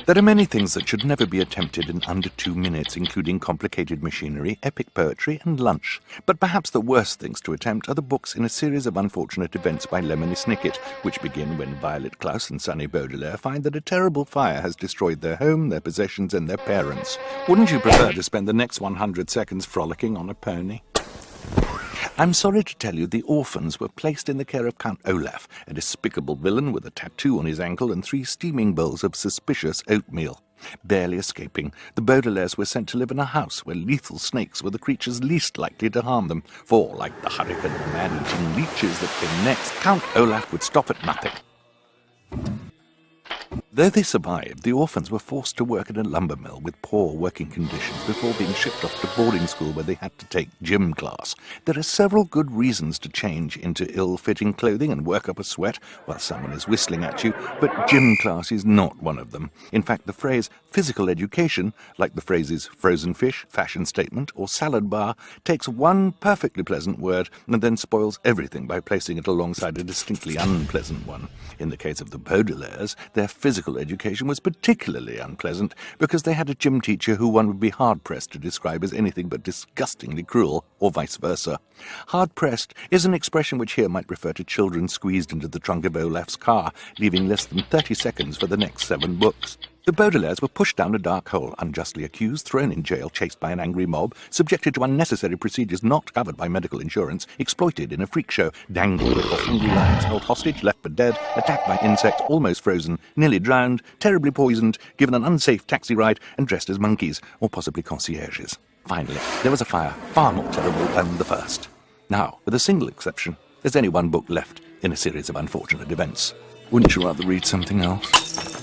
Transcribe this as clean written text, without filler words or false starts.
There are many things that should never be attempted in under 2 minutes, including complicated machinery, epic poetry, and lunch. But perhaps the worst things to attempt are the books in a series of unfortunate events by Lemony Snicket, which begin when Violet Klaus and Sonny Baudelaire find that a terrible fire has destroyed their home, their possessions, and their parents. Wouldn't you prefer to spend the next 100 seconds frolicking on a pony? I'm sorry to tell you the orphans were placed in the care of Count Olaf, a despicable villain with a tattoo on his ankle and 3 steaming bowls of suspicious oatmeal. Barely escaping, the Baudelaires were sent to live in a house where lethal snakes were the creatures least likely to harm them, for, like the hurricane and man-eating leeches that came next, Count Olaf would stop at nothing. Though they survived, the orphans were forced to work in a lumber mill with poor working conditions before being shipped off to boarding school where they had to take gym class. There are several good reasons to change into ill-fitting clothing and work up a sweat while someone is whistling at you, but gym class is not one of them. In fact, the phrase physical education, like the phrases frozen fish, fashion statement, or salad bar, takes one perfectly pleasant word and then spoils everything by placing it alongside a distinctly unpleasant one. In the case of the Baudelaires, their physical education was particularly unpleasant because they had a gym teacher who one would be hard-pressed to describe as anything but disgustingly cruel, or vice versa. Hard-pressed is an expression which here might refer to children squeezed into the trunk of Olaf's car, leaving less than 30 seconds for the next 7 books. The Baudelaires were pushed down a dark hole, unjustly accused, thrown in jail, chased by an angry mob, subjected to unnecessary procedures not covered by medical insurance, exploited in a freak show, dangled before hungry lions, held hostage, left for dead, attacked by insects, almost frozen, nearly drowned, terribly poisoned, given an unsafe taxi ride, and dressed as monkeys, or possibly concierges. Finally, there was a fire far more terrible than the first. Now, with a single exception, there's only one book left in a series of unfortunate events. Wouldn't you rather read something else?